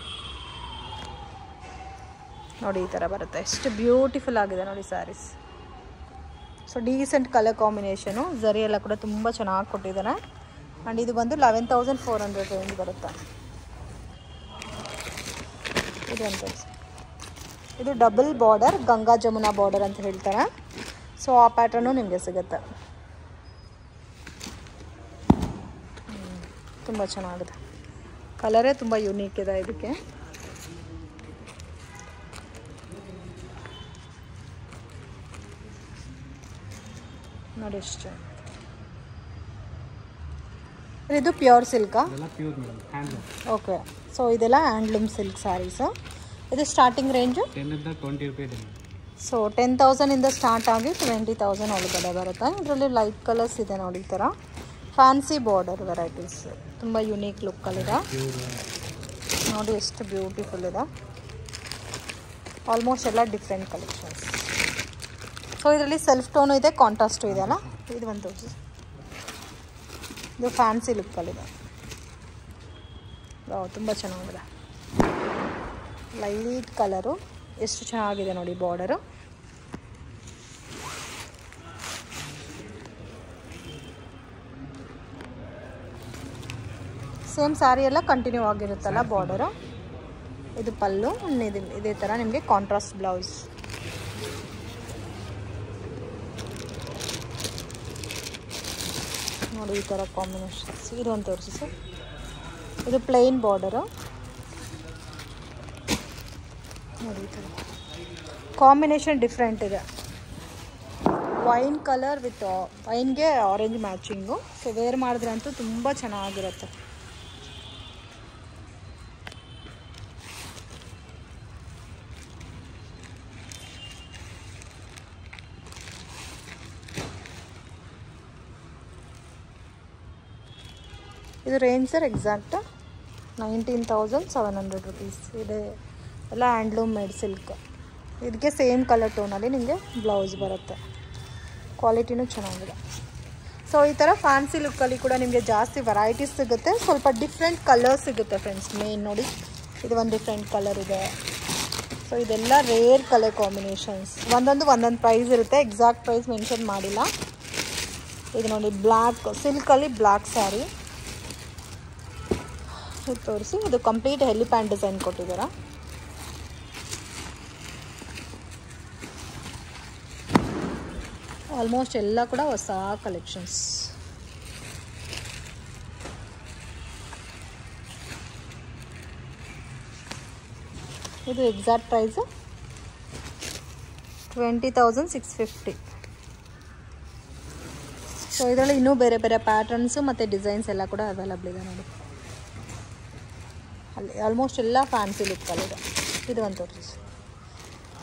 ನೋಡಿ ಈ ಥರ ಬರುತ್ತೆ. ಎಷ್ಟು ಬ್ಯೂಟಿಫುಲ್ ಆಗಿದೆ ನೋಡಿ saris. So decent colour combination, zari ಎಲ್ಲ ಕೂಡ ತುಂಬ ಚೆನ್ನಾಗಿ ಕೊಟ್ಟಿದ್ದಾನೆ. ಆ್ಯಂಡ್ ಇದು ಬಂದು 11,400 ರೇಂಜ್ ಬರುತ್ತೆ. ಇದು double border, Ganga Jamuna border ಅಂತ ಹೇಳ್ತಾರೆ. ಸೊ ಆ ಪ್ಯಾಟ್ರನ್ನು ನಿಮಗೆ ಸಿಗುತ್ತೆ. ತುಂಬ ಚೆನ್ನಾಗಿದೆ. ಕಲರೇ ತುಂಬ ಯುನೀಕ್ ಇದೆ ಇದಕ್ಕೆ. ನೋಡಿ ಎಷ್ಟು. ಇದು ಪ್ಯೂರ್ ಸಿಲ್ಕಾ? ಓಕೆ. ಸೊ ಇದೆಲ್ಲ ಹ್ಯಾಂಡ್ಲೂಮ್ ಸಿಲ್ಕ್ ಸ್ಯಾರೀಸು. ಇದು ಸ್ಟಾರ್ಟಿಂಗ್ ರೇಂಜು 20 ರೂಪಾಯಿ. ಸೊ 10,000 ಇಂದ ಸ್ಟಾರ್ಟ್ ಆಗಿ 20,000 ಒಳಗಡೆ ಬರುತ್ತೆ. ಇದರಲ್ಲಿ ಲೈಟ್ ಕಲರ್ಸ್ ಇದೆ ನೋಡಿ ಈ ಥರ. ಫ್ಯಾನ್ಸಿ ಬಾರ್ಡರ್ ವೆರೈಟೀಸ್, ತುಂಬ ಯುನೀಕ್ ಲುಕ್ಕಲ್ಲಿದೆ. ನೋಡಿ ಎಷ್ಟು ಬ್ಯೂಟಿಫುಲ್ ಇದೆ. ಆಲ್ಮೋಸ್ಟ್ ಎಲ್ಲ ಡಿಫ್ರೆಂಟ್ ಕಲೆಕ್ಷನ್ಸ್. ಸೊ ಇದರಲ್ಲಿ ಸೆಲ್ಫ್ ಟೋನು ಇದೆ, ಕಾಂಟ್ರಾಸ್ಟು ಇದೆ ಅಲ್ಲ. ಇದು ಒಂದು ತೋರಿಸಿ. ಇದು ಫ್ಯಾನ್ಸಿ ಲುಕ್ಕಲ್ಲಿದೆ. ತುಂಬ ಚೆನ್ನಾಗಿದೆ. ಲೈಟ್ ಕಲರು, ಎಷ್ಟು ಚೆನ್ನಾಗಿದೆ ನೋಡಿ ಬಾರ್ಡರು. ಸೇಮ್ ಸ್ಯಾರಿ ಎಲ್ಲ ಕಂಟಿನ್ಯೂ ಆಗಿರುತ್ತಲ್ಲ ಬಾರ್ಡರು. ಇದು ಪಲ್ಲು, ಇದೇ ಥರ ನಿಮಗೆ ಕಾಂಟ್ರಾಸ್ಟ್ ಬ್ಲೌಸ್. ನೋಡಿ ಈ ಥರ ಕಾಂಬಿನೇಷನ್ಸ್. ಇದು ಒಂದು ತೋರಿಸಿ ಸರ್. ಇದು ಪ್ಲೇನ್ ಬಾರ್ಡರು. ನೋಡಿ ಈ ಥರ ಕಾಂಬಿನೇಷನ್ ಡಿಫ್ರೆಂಟ್ ಇದೆ. ವೈನ್ ಕಲರ್ ವಿತ್ ವೈನ್ಗೆ ಆರೆಂಜ್ ಮ್ಯಾಚಿಂಗು. ಸೊ ವೇರ್ ಮಾಡಿದ್ರೆ ಅಂತೂ ತುಂಬ ಚೆನ್ನಾಗಿರುತ್ತೆ. ಇದು ರೇಂಜ್ ಸರ್ ಎಕ್ಸಾಕ್ಟ್ 19,700 ರುಪೀಸ್. ಇದೆ ಎಲ್ಲ ಹ್ಯಾಂಡ್ಲೂಮ್ ಮೇಡ್ ಸಿಲ್ಕ್. ಇದಕ್ಕೆ ಸೇಮ್ ಕಲರ್ ಟೋನಲ್ಲಿ ನಿಮಗೆ ಬ್ಲೌಸ್ ಬರುತ್ತೆ. ಕ್ವಾಲಿಟಿನೂ ಚೆನ್ನಾಗಿದೆ. ಸೊ ಈ ಥರ ಫ್ಯಾನ್ಸಿ ಲುಕ್ಕಲ್ಲಿ ಕೂಡ ನಿಮಗೆ ಜಾಸ್ತಿ ವೆರೈಟೀಸ್ ಸಿಗುತ್ತೆ. ಸ್ವಲ್ಪ ಡಿಫ್ರೆಂಟ್ ಕಲರ್ಸ್ ಸಿಗುತ್ತೆ ಫ್ರೆಂಡ್ಸ್. ಮೇನ್ ನೋಡಿ ಇದು ಒಂದು ಡಿಫ್ರೆಂಟ್ ಕಲರ್ ಇದೆ. ಸೊ ಇದೆಲ್ಲ ರೇರ್ ಕಲರ್ ಕಾಂಬಿನೇಷನ್ಸ್. ಒಂದೊಂದು ಪ್ರೈಸ್ ಇರುತ್ತೆ. ಎಕ್ಸಾಕ್ಟ್ ಪ್ರೈಸ್ ಮೆನ್ಷನ್ ಮಾಡಿಲ್ಲ. ಇದು ನೋಡಿ ಬ್ಲ್ಯಾಕ್ ಸಿಲ್ಕಲ್ಲಿ ಬ್ಲ್ಯಾಕ್ ಸ್ಯಾರಿ ತೋರಿಸಿ. ಇದು ಕಂಪ್ಲೀಟ್ ಹೆಲಿಪ್ಯಾಂಡ್ ಡಿಸೈನ್ ಕೊಟ್ಟಿದ್ದೀರಾ. ಆಲ್ಮೋಸ್ಟ್ ಎಲ್ಲ ಕೂಡ ಹೊಸ ಕಲೆಕ್ಷನ್ಸ್. ಇದು ಎಕ್ಸಾಕ್ಟ್ ಪ್ರೈಸು 20,650. ಸೊ ಇದರಲ್ಲಿ ಇನ್ನೂ ಬೇರೆ ಬೇರೆ ಪ್ಯಾಟರ್ನ್ಸು ಮತ್ತು ಡಿಸೈನ್ಸ್ ಎಲ್ಲ ಕೂಡ ಅವೈಲಬಲ್ ಇದೆ ನೋಡಿ. ಅಲ್ಲಿ ಆಲ್ಮೋಸ್ಟ್ ಎಲ್ಲ ಫ್ಯಾನ್ಸಿ ಲುಕ್ಕಲ್ಲಿದೆ. ಇದು ಒಂದು ತೋರಿಸಿ.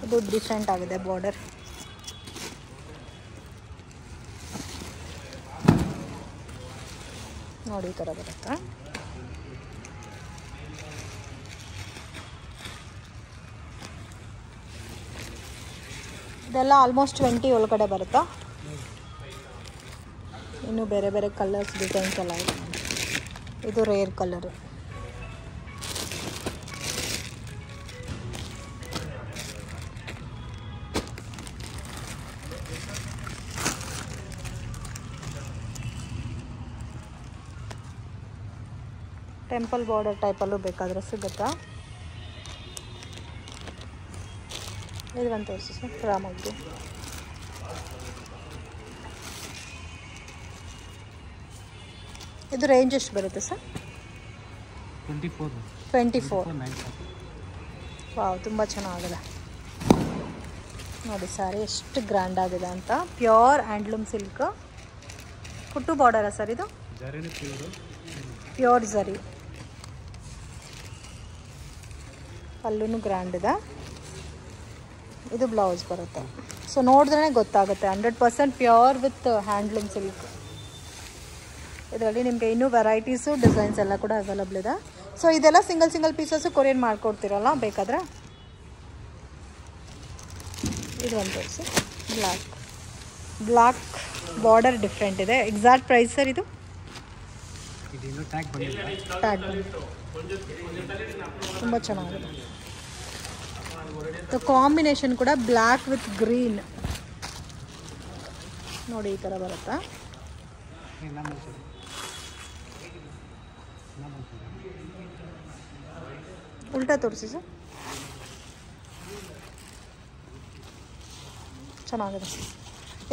ಇದು ಡಿಫ್ರೆಂಟ್ ಆಗಿದೆ ಬಾರ್ಡರ್. ನೋಡಿ ಈ ಥರ ಬರುತ್ತೆ. ಇದೆಲ್ಲ ಆಲ್ಮೋಸ್ಟ್ 20 ಒಳಗಡೆ ಬರುತ್ತಾ. ಇನ್ನು ಬೇರೆ ಬೇರೆ ಕಲರ್ಸ್ ಡಿಸೈನ್ಸ್ ಎಲ್ಲ ಇದೆ. ಇದು ರೇರ್ ಕಲರು. ಟೆಂಪಲ್ ಬಾರ್ಡರ್ ಟೈಪಲ್ಲೂ ಬೇಕಾದರೆ ಸಿಗುತ್ತಾ. ಇದು ಒಂದು ತೋರಿಸಿ ಸರ್. ರಾಮದ್ದು ಇದು ರೇಂಜ್ ಎಷ್ಟು ಬರುತ್ತೆ ಸರ್? 24. ವಾವ್, ತುಂಬ ಚೆನ್ನಾಗಿದೆ ನೋಡಿ ಸ್ಯಾರಿ. ಎಷ್ಟು ಗ್ರ್ಯಾಂಡ್ ಆಗಿದೆ ಅಂತ. Pure handloom silk. ಕುಟ್ಟು ಬಾರ್ಡರಾ ಸರ್ ಇದು? ಪ್ಯೂರ್ ಝರಿ. ಪಲ್ಲೂ ಗ್ರ್ಯಾಂಡ್ ಇದೆ. ಇದು ಬ್ಲೌಸ್ ಬರುತ್ತೆ. ಸೊ ನೋಡಿದ್ರೇ ಗೊತ್ತಾಗುತ್ತೆ 100% ಪ್ಯೂರ್ ವಿತ್ ಹ್ಯಾಂಡ್ಲೂಮ್ ಸಿಲ್ಕ್. ಇದರಲ್ಲಿ ನಿಮಗೆ ಇನ್ನೂ ವೆರೈಟೀಸು ಡಿಸೈನ್ಸ್ ಎಲ್ಲ ಕೂಡ ಅವೈಲಬಲ್ ಇದೆ. ಸೊ ಇದೆಲ್ಲ ಸಿಂಗಲ್ ಪೀಸಸ್ಸು ಕೊರಿಯರ್ ಮಾಡಿಕೊಡ್ತೀರಲ್ಲ ಬೇಕಾದ್ರೆ. ಇದು ಒಂದು ತೋರಿಸಿ. ಬ್ಲ್ಯಾಕ್ ಬಾರ್ಡರ್ ಡಿಫ್ರೆಂಟ್ ಇದೆ. ಎಕ್ಸಾಕ್ಟ್ ಪ್ರೈಸ್ ಸರ್ ಇದು? ಟ್ಯಾಗ್ ತುಂಬ ಚೆನ್ನಾಗಿದೆ. ಕಾಂಬಿನೇಷನ್ ಕೂಡ ಬ್ಲ್ಯಾಕ್ ವಿತ್ ಗ್ರೀನ್ ನೋಡಿ, ಈ ಥರ ಬರುತ್ತಾ. ಉಲ್ಟಾ ತೋರಿಸಿ ಸರ್. ಚೆನ್ನಾಗಿದೆ.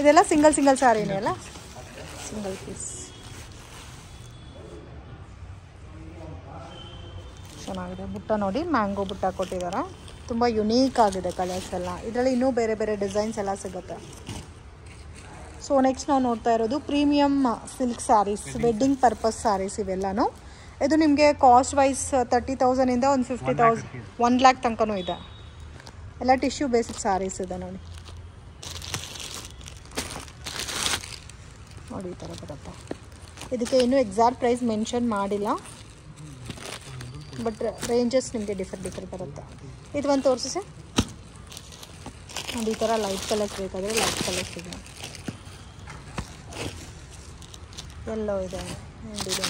ಇದೆಲ್ಲ ಸಿಂಗಲ್ ಸ್ಯಾರಿನೇ ಅಲ್ಲ, ಸಿಂಗಲ್ ಪೀಸ್. ಚೆನ್ನಾಗಿದೆ. ಬುಟ್ಟ ನೋಡಿ, ಮ್ಯಾಂಗೋ ಬುಟ್ಟ ಕೊಟ್ಟಿದ್ದಾರೆ. ತುಂಬ ಯುನೀಕ್ ಆಗಿದೆ ಕಲರ್ಸ್ ಎಲ್ಲ. ಇದರಲ್ಲಿ ಇನ್ನೂ ಬೇರೆ ಬೇರೆ ಡಿಸೈನ್ಸ್ ಎಲ್ಲ ಸಿಗುತ್ತೆ. ಸೊ ನೆಕ್ಸ್ಟ್ ನಾವು ನೋಡ್ತಾ ಇರೋದು premium silk sarees, wedding purpose sarees ಇವೆಲ್ಲನೂ. ಇದು ನಿಮಗೆ ಕಾಸ್ಟ್ ವೈಸ್ 30,000ಇಂದ ಒಂದು 50,000 1 lakh ತನಕನೂ ಇದೆ. ಎಲ್ಲ ಟಿಶ್ಯೂ ಬೇಸಿಕ್ ಸ್ಯಾರೀಸ್ ಇದೆ ನೋಡಿ. ನೋಡಿ ಈ ಥರ ಬರುತ್ತೆ. ಇದಕ್ಕೆ ಇನ್ನೂ ಎಕ್ಸಾಕ್ಟ್ ಪ್ರೈಸ್ ಮೆನ್ಷನ್ ಮಾಡಿಲ್ಲ, ಬಟ್ ರೇಂಜಸ್ ನಿಮಗೆ ಡಿಫರ್ ಬರುತ್ತೆ. ಇದು ಒಂದು ತೋರಿಸಿ ಸರ್. ನೋಡಿ ಈ ಥರ ಲೈಟ್ ಕಲರ್ಸ್ ಬೇಕಾದರೆ ಲೈಟ್ ಕಲರ್ಸ್ ಇದೆ. ಎಲ್ಲೋ ಇದೆ, ಇದೆ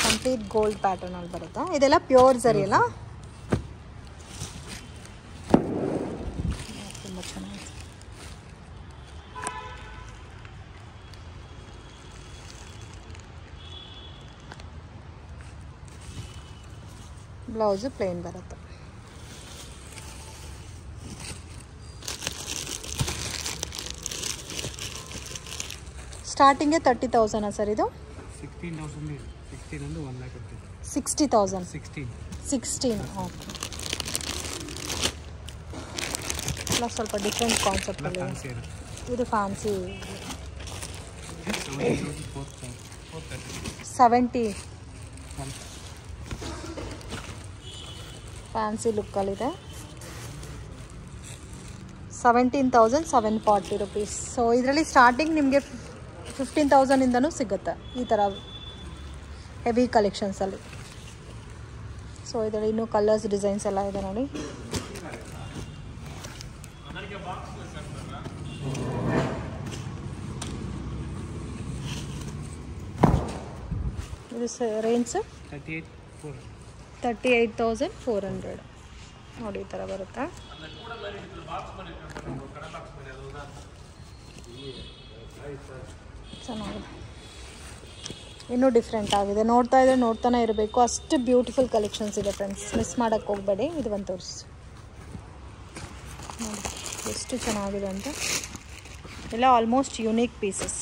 ಕಂಪ್ಲೀಟ್ ಗೋಲ್ಡ್ ಪ್ಯಾಟರ್ನಲ್ಲಿ ಬರುತ್ತೆ. ಇದೆಲ್ಲ ಪ್ಯೂರ್ ಸರಿ ಅಲ್ಲ, ತುಂಬ ಚೆನ್ನಾಗಿದೆ. ಬ್ಲೌಸು ಪ್ಲೇನ್ ಬರುತ್ತೆ. ಸ್ಟಾರ್ಟಿಂಗೇ 30,000 ಸರ್ ಇದು? 16,000 60,000 16. ಓಕೆ, ಎಲ್ಲ ಸ್ವಲ್ಪ ಡಿಫ್ರೆಂಟ್ ಕಾನ್ಸೆಪ್ಟಲ್ಲಿ. ಇದು ಫ್ಯಾನ್ಸಿ 70 ಫ್ಯಾನ್ಸಿ ಲುಕ್ಕಲ್ಲಿದೆ. 17,740 rupees. ಸೊ ಇದರಲ್ಲಿ ಸ್ಟಾರ್ಟಿಂಗ್ ನಿಮಗೆ 15,000ಇಂದನೂ ಸಿಗುತ್ತೆ ಈ ಥರ ಹೆವಿ ಕಲೆಕ್ಷನ್ಸಲ್ಲಿ. ಸೊ ಇದರಲ್ಲಿ ಇನ್ನೂ ಕಲರ್ಸ್ ಡಿಸೈನ್ಸ್ ಎಲ್ಲ ಇದೆ ನೋಡಿ. ಇದು ರೇಂಜ್ 38,400 ನೋಡಿ, ಈ ಥರ ಬರುತ್ತೆ. ಚೆನ್ನಾಗಿದೆ, ಇನ್ನೂ ಡಿಫ್ರೆಂಟ್ ಆಗಿದೆ. ನೋಡ್ತಾ ಇದ್ರೆ ನೋಡ್ತಾನೆ ಇರಬೇಕು, ಅಷ್ಟು ಬ್ಯೂಟಿಫುಲ್ ಕಲೆಕ್ಷನ್ಸ್ ಇದೆ ಫ್ರೆಂಡ್ಸ್. ಮಿಸ್ ಮಾಡೋಕ್ಕೆ ಹೋಗಬೇಡಿ. ಇದು ಒಂದು ತೋರಿಸಿ ನೋಡಿ ಎಷ್ಟು ಚೆನ್ನಾಗಿದೆ ಅಂತ. ಎಲ್ಲ ಆಲ್ಮೋಸ್ಟ್ ಯುನೀಕ್ ಪೀಸಸ್.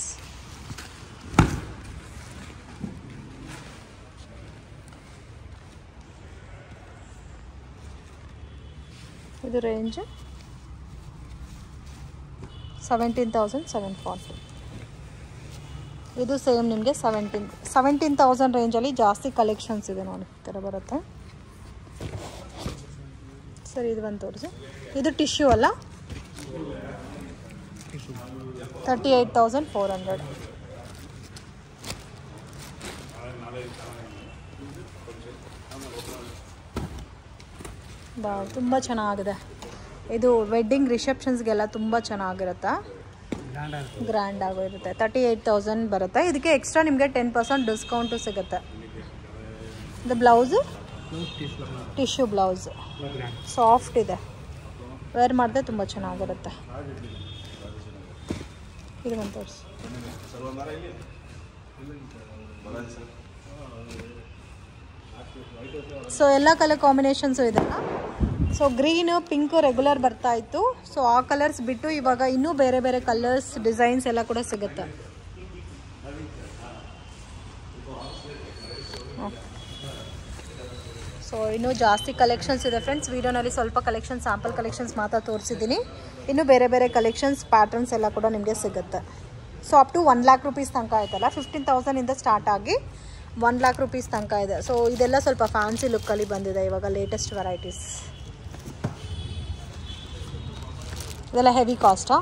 ಇದು ರೇಂಜ್ 17,740. ಇದು ಸೇಮ್ ನಿಮಗೆ 17,000 ರೇಂಜಲ್ಲಿ ಜಾಸ್ತಿ ಕಲೆಕ್ಷನ್ಸ್ ಇದೆ ನೋಡಿ, ಈ ಥರ ಬರುತ್ತೆ. ಸರಿ, ಇದು ಒಂದು ತೋರಿಸಿ. ಇದು ಟಿಶ್ಯೂ ಅಲ್ಲ, 38,400. ತುಂಬ ಚೆನ್ನಾಗಿದೆ. ಇದು ವೆಡ್ಡಿಂಗ್ ರಿಸೆಪ್ಷನ್ಸ್ಗೆಲ್ಲ ತುಂಬ ಚೆನ್ನಾಗಿರುತ್ತೆ, ಗ್ರ್ಯಾಂಡ್ ಆಗಿರುತ್ತೆ. 38,000 ಬರುತ್ತೆ. ಇದಕ್ಕೆ ಎಕ್ಸ್ಟ್ರಾ ನಿಮಗೆ 10% ಡಿಸ್ಕೌಂಟು ಸಿಗುತ್ತೆ. ಇದು ಬ್ಲೌಸು ಟಿಶ್ಯೂ ಬ್ಲೌಸ್, ಸಾಫ್ಟ್ ಇದೆ, ವೇರ್ ಮಾಡಿದ್ರೆ ತುಂಬ ಚೆನ್ನಾಗಿರುತ್ತೆ. ಇದು ಒಂದು ತೋರಿಸಿ. ಸೊ ಎಲ್ಲ ಕಲರ್ ಕಾಂಬಿನೇಷನ್ಸು ಇದೆಲ್ಲ. ಸೊ ಗ್ರೀನು ಪಿಂಕು ರೆಗ್ಯುಲರ್ ಬರ್ತಾ ಇತ್ತು. ಸೊ ಆ ಕಲರ್ಸ್ ಬಿಟ್ಟು ಇವಾಗ ಇನ್ನೂ ಬೇರೆ ಬೇರೆ ಕಲರ್ಸ್ ಡಿಸೈನ್ಸ್ ಎಲ್ಲ ಕೂಡ ಸಿಗುತ್ತೆ. ಸೊ ಇನ್ನೂ ಜಾಸ್ತಿ ಕಲೆಕ್ಷನ್ಸ್ ಇದೆ ಫ್ರೆಂಡ್ಸ್. ವಿಡಿಯೋನಲ್ಲಿ ಸ್ವಲ್ಪ ಕಲೆಕ್ಷನ್ಸ್, ಸ್ಯಾಂಪಲ್ ಕಲೆಕ್ಷನ್ಸ್ ಮಾತ್ರ ತೋರಿಸಿದ್ದೀನಿ. ಇನ್ನೂ ಬೇರೆ ಬೇರೆ ಕಲೆಕ್ಷನ್ಸ್, ಪ್ಯಾಟರ್ನ್ಸ್ ಎಲ್ಲ ಕೂಡ ನಿಮಗೆ ಸಿಗುತ್ತೆ. So up to 1 lakh rupees ತನಕ ಆಯ್ತಲ್ಲ, 15,000ಇಂದ ಸ್ಟಾರ್ಟ್ ಆಗಿ 1 lakh rupees ತನಕ ಇದೆ. ಸೊ ಇದೆಲ್ಲ ಸ್ವಲ್ಪ ಫ್ಯಾನ್ಸಿ ಲುಕ್ಕಲ್ಲಿ ಬಂದಿದೆ ಇವಾಗ, ಲೇಟೆಸ್ಟ್ ವೆರೈಟೀಸ್. ಇದೆಲ್ಲ ಹೆವಿ ಕಾಸ್ಟಾ?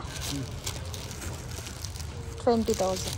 20,000.